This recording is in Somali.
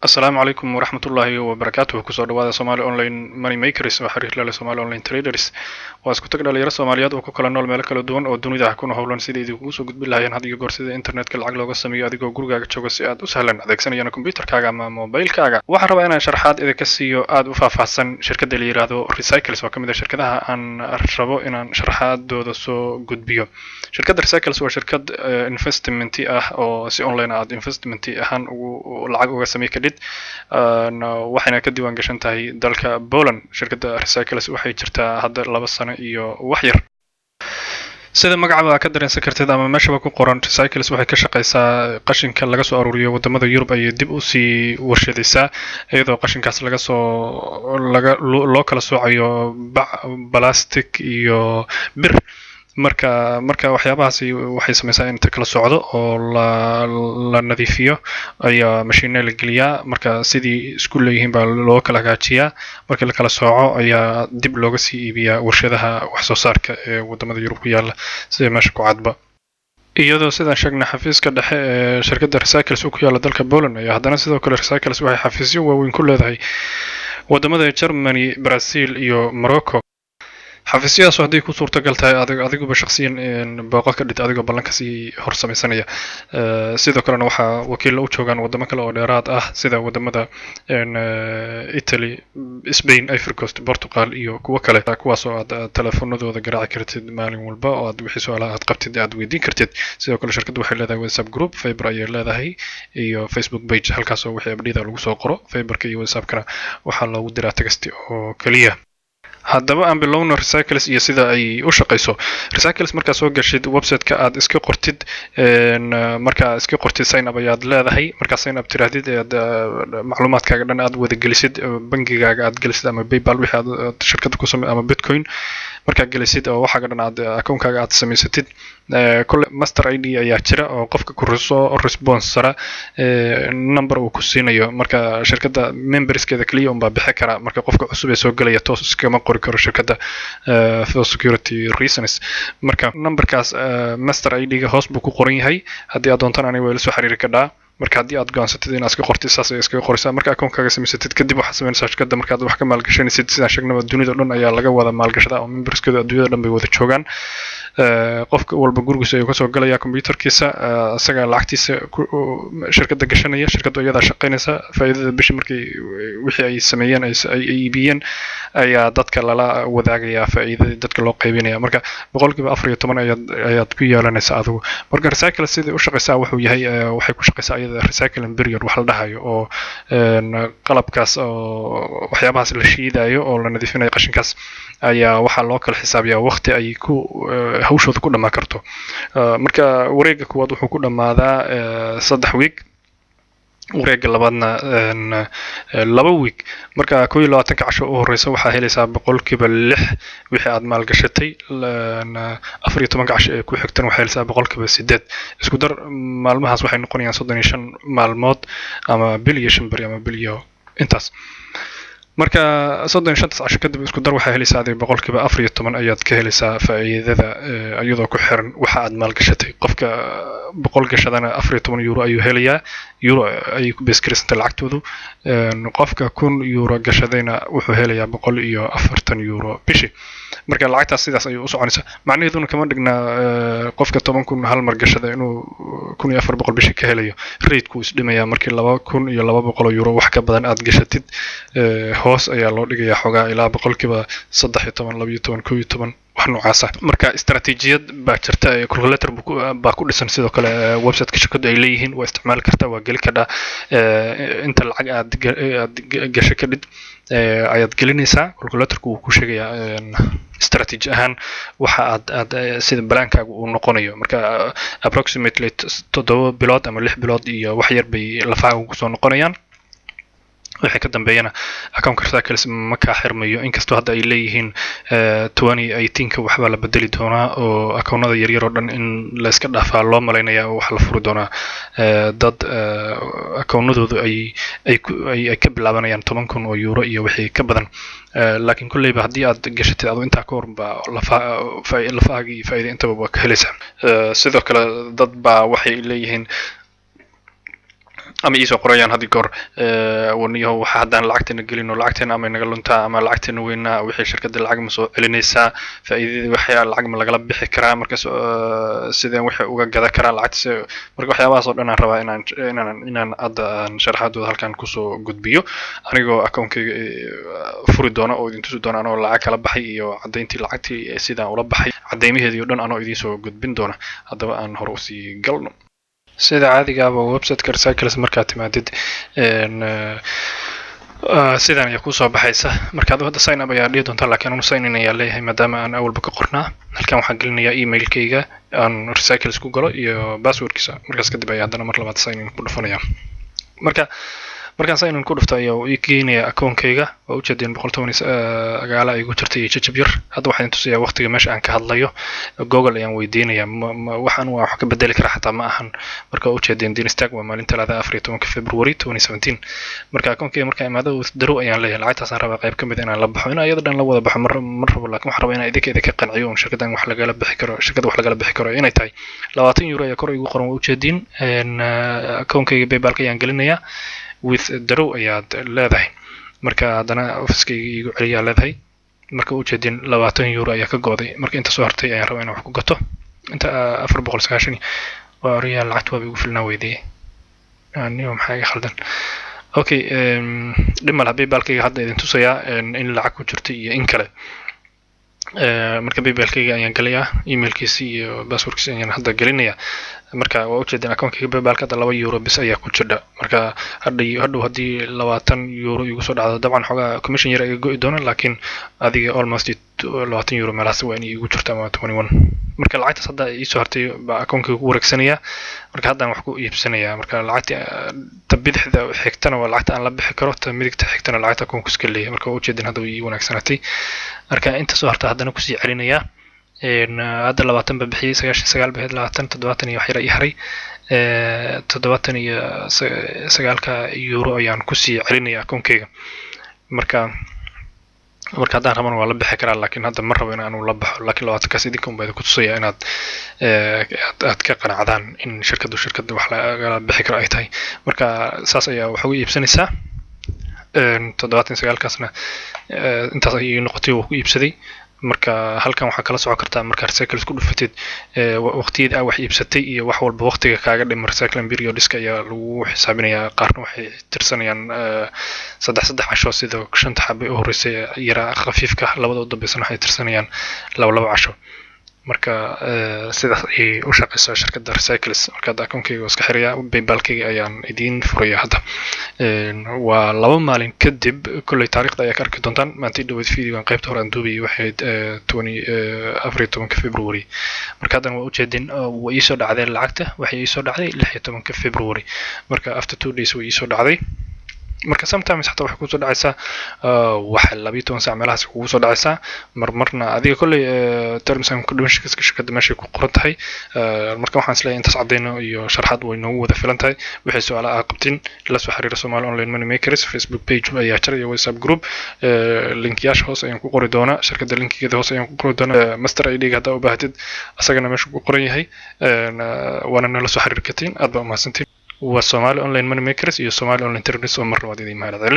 Asalaamu calaykum waraxmatullaahi wabarakaatuh. Kusoo dhawaada Somali Online Money Makers oo xiriir la leh Somali Online Traders. Waa isku tag dhalinyaro Soomaaliyeed oo ku kala nool meelo kala duwan oo dunida ah kuna howlan sidii idinku soo gudbin lahaayeen had iyo goor sida internetka lacag looga sameeyo adigoo gurigaaga jooga si aad u sahlan adeegsanayana kombiyuutarkaaga ama mobilkaaga. Waxaan rabaa inaan sharaxaad idinka siiyo aad u faahfaahsan shirkadda la yiraahdo Recycles oo ka mid ah shirkadaha aan rabo inaan sharaxaadooda soo gudbiyo. Shirkadda Recycles waa shirkad investment ah oo si online aad investment ahaan lacag uga sameey kadib waxayna ka diiwaan gashan tahay dalka Poland. Shirkadda Recycles waxay jirtaa hadda 2 sano iyo wax yar. sida magacaba ka dareensan kartid ama meeshaba ku qoran Recycles waxay ka shaqeysaa qashinka laga soo aruuriyo wadamada Yurub ay dib u sii warshadaysaa iyadoo qashinkaas loo kala soocayo plastic iyo bir marka waxyaabahaasi waxay samaysaa in inta kala socdo oo la nadiifiyo ayaa mashiinada la geliyaa marka sidii isku leeyihiin baa loo kala hagaajiyaa marka la kala sooco ayaa dib looga sii iibiyaa warshadaha wax soo saarka ee wadamada Yurub ku yaala sida meesha ku cadba iyadoo sidaan sheegnay xafiiska dhexe ee shirkadda Recycles ku yaala dalka Poland ayaa haddana sidoo kale Recycles waxay xafiisyo waaweyn ku leedahay wadamada Germany, Brazil iyo Morocco. xafiisyadaas haddii ku suurtagal tahay adiguba shakhsiyan booqo ka dhig adigoo ballan kasii hor samaysanaya sidoo kalena waxaa wakiillo u joogaan wadamo kale oo dheeraad ah sida wadamada Italy, Spain, Ivory Coast, Portugal iyo kuwo kale kuwaas oo aad telefoonadooda garaaci kartid maalin walba oo aad wixii su'aalaha aad qabtid aad weydiin kartid. sidoo kale shirkaddu waxay leedahay WhatsApp group, Viber ayay leedahay iyo Facebook page halkaas oo wixii abdida lagu soo qoro. Viberka iyo WhatsAppkana waxaa loogu diraa text oo kaliya. haddaba aan bilowno Recycles iyo sida ay u shaqeyso. Recycles markaa soo gashid website-ka aad iska qortid sign up ayaad leedahay markaa sign up tiraahdid macluumaadkaaga dhan aad wada gelisid bangigaaga aad gelisid ama PayPal wixii aad shirkadda ku samey ama Bitcoin markaa gelisid oo waxaaga dhan aad akoonkaaga aad samaysatid kule master ID ayaa jira oo qofka ku responsora number uu ku siinayo marka shirkadda memberskeeda kaliya unbaa bixi kara marka qofka cusub ee soo galaya toos iskama qori karo shirkadda for security reasons. marka numberkaas master ID-ga hoos buu ku qoran yahay haddii aad doontaan aniga waa la soo xiriiri kadhaa marka haddii aad go'aansatid inaad iska qortid saas ay iskaga qoraysaa marka akoonkaaga samaysatid kadib waxaad samaynaysaa shirkadda markaad wax ka maalgashanaysid sidaan sheegnaba dunida dhan ayaa laga wada maalgashadaa oo memberskeeda adduunyada dhan bay wada joogaan qofka walba gurigiisa ayuu kasoo galaya kombiyuutarkiisa isaga lacagtiisa shirkadda gashanaya shirkaddu iyadaa shaqaynaysa faa'iidada bishii markii wixii ay sameeyeen ay iibiyeen ayaa dadka lala wadaagayaa faa'iidadii dadka loo qaybinaya marka 14% ayaad ku yeelanaysaa adigu. marka Recycles sidii u shaqaysaa wuxuu yahay waxay ku shaqaysaa iyada recycling period wax la dhahayo oo qalabkaas oo waxyaabahaas la shiidayo oo la nadiifinayo qashinkaas ayaa waxaa loo kala xisaabiyaa waqti ay ku hawshooda ku dhamaan karto. marka wareegga koowaad wuxuu ku dhamaadaa 3 week wareegga labaadna 2 week marka 21 casho u horeysa waxaa helaysaa 6% wixii aad maalgashatay 14 casho ee ku xigtan waxaa helaysaa 8%. isku dar maalmahaas waxay noqonayaan 35 maalmood ama bil iyo 5 bari ama bil iyo intaas marka 35 casho kadib isku dar waxaa helaysaa 14% ayaad ka helaysaa faa'iidada iyadoo ku xiran waxa aad maalgashatay. qofka 100 gashadana 14 euro ayuu helayaa euro ay ku beeskaraysan lacagtoodu qofka 1,000 euro gashadayna wuxuu helayaa 140 euro bishii marka lacagtaas sidaas ayuu u soconaysaa macnaheeduna kama dhigna qofka 10,000 hal mar gashada inuu 1,400 bishii ka helayo rate-ku isdhimaya markii 2,200 euro wax ka badan aad gashatid hoos ayaa loo dhigayaa xogaa ilaa 13%, 12%, 11% wax noocaas ah. marka istaraatiijiyad baa jirta calculator baa ku dhisan sidoo kale website-ka shirkaddu ay leeyihiin waa isticmaali kartaa waa geli kadhaa inta lacag aad gashay kadib ayaad gelinaysaa calculatorku wuu ku sheegayaa istaraatiiji ahaan waxa aad sida balaankaaga uu noqonayo marka approximately 7 bilood ama 6 bilood iyo wax yar bay lafahaaga ku soo noqonayaan wixii ka dambeeyana akoonka Recycles ma ka xirmayo inkastoo hadda ay leeyihiin 2018 waxba la bedeli doonaa oo akoonada yaryar oo dhan in la iska dhaafaa loo maleynaya oo wax la furi doonaa dad akoonadoodu ay ka bilaabanayaan 10,000 oo euro iyo wixii ka badan laakiin kulleyba haddii aad gashatid adoo intaa ka horba lafahaaga iyo faa'iido intaba waa ka helaysaa. sidoo kale dad baa waxay leeyihiin ama iisoo qorayaan haddii goor waniyaho waxa haddaan lacagteena gelino lacagteena ama inaga luntaa ama lacagteena weynaa wixii shirkadda lacag ma soo celinaysaa faa'iidadii waxyaa lacag ma lagala bixi karaa markaas sideen wixii uga gada karaa lacagta marka waxyaabahaas oo dhan aan rabaa inaan hadda aan sharaxaadooda halkan kusoo gudbiyo anigoo akoonkayga furi doona oo idin tusi doona anoo lacag kala baxay iyo caddayntii lacagtii sidaan ula baxay caddaymaheedii oo dhan anoo idiin soo gudbin doona haddaba aan hore usii galno sida caadiga ah website-ka Recycles markaad timaadid sidan ayaa kusoo baxaysa markaad hadda sign up ayaa dhihi doontaa laakiin anu sign in ayaa leeyahay maadaama aan awalba ka qornaa halkan waxaan gelinayaa emailkayga aan Recycles ku galo iyo passwordkiisa markaas kadib ayaa haddana mar labaad sign in ku dhufanaya markaan sign in ku dhufto ayaa uu ii keenayaa akoonkayga oo u jeedin 119 ay igu jirtay iyo jajab yar hadda waxaan tusayaa waqtiga meesha aan ka hadlayo Google ayaan weydiinayaa waxaan wax ka bedeli karaa xataa ma ahan marka u jeedin Dinstag waa maalin talaada 14 February 2017 marka akoonkayga marka imaado withdraw ayaan leeyahay lacagtaas aan rabaa qayb ka mid inaan la baxo inaan iyada dhan la wada baxo mar rabo laakiin waxaan rabaa inaan idinka ka qanciyo oo shirkaddan wax lagala bixi karo inay tahay 20 euro ayaa kor igu qoran u jeedin akoonkayga PayPal-ka ayaan gelinayaa withdraw ayaad leedahay marka haddana office-kayga igu celiyaa leedahay marka u jeedin 20 euro ayaa ka gooday marka inta soo hartay ayaan rabaa inaan wax ku gato inta 490 waa riyaal lacagtu waa igu filnaa weydiyay aniga maxaa iga khaldan okay dhimal PayPal-kayga hadda idin tusayaa in lacag ku jirto iyo in kale marka PayPal-kayga ayaan galayaa emailkiisa iyo passwordkiisa ayaan hadda gelinayaa marka waa u jeedin akoonkayga PayPal-ka 2 euro bis ayaa ku jira marka hadhow haddii 20 euro igu soo dhacdo dabcan xogaa commission yar iga go'i doona laakiin adiga almost 20 euro meelahaas waa inay igu jirto ama 21 marka lacagtaas hadda ii soo hartay baa akoonkayga ku wareegsanayaa marka haddaan wax ku iibsanayaa marka lacagta bidixda xigtana waa lacagta aan la bixi karo ta midigta xigtana lacagta akoonku iska leeyahay marka u jeedin hadda ii wanaagsanatay marka inta soo harta haddana kusii celinayaa hadda 20 ba bixiyay 99 baheed 20 70 iyo wax yar yahay 79 euro ayaan kusii celinayaa akoonkayga marka haddaan rabana waa la bixi karaa laakiin hadda ma rabo in aanu la baxo laakiin 20 kaas idinka unbaa ku tusaya inaad aad ka qanacdaan in shirkadda wax laga bixi karo ay tahay marka saas ayaa wax ugu iibsanaysaa 79 kaasna intaas ay noqotay oo ku iibsaday marka halkan waxa kala socon kartaa marka Recycles ku dhufatid waqtiyada wax iibsatay iyo wax walba waqtiga kaaga dhimay recycling periodiska ayaa lagu xisaabinayaa qaarna waxay tirsanayaan 3 casho sida 5 xabbe oo horeysay yara khafiifka labada u dambeysana waxay tirsanayaan 2 casho marka sidaas ay u shaqeysaa shirkadda Recycles marka akoonkayga iska xiriya PayPal-kayga ayaan idin furaya hadda waa 2 maalin kadib kulay taariikhda ayaa ka arki doontaan maanta dhawaad fiidiyoan qaybta hore aan duubay waxay 14 February marka hadan waa u jeedin way ii soo dhacday lacagta waxay ii soo dhacday 16 February marka after 2 days way ii soo dhacday marka sometimes hatta wax ku soo dhacaysa waxa 12 saac meelahaas ku soo dhacaysa marna adiga kulay terms and conditions shirkadda meesha ku qoran tahay marka waxaan isleeyahay intaas cadeyno iyo sharaxaad way noogu wada filan tahay wixii su'aalaha aad qabtiin la soo xiriira Somali Online Money Makers Facebook page ayaa jira iyo WhatsApp group linkiyaasha hoos ayaan ku qori doonaa shirkadda linkigeeda hoos ayaan ku qori doonaa master ID hadda u baahatid asagana meesha ku qoran yahay waana nala soo xiriir kartiin aad baa u mahadsantiin وسومالي أونلاين ماني ميكرز iyo Somali Online Terrorists oo mar labaad idin mahad celin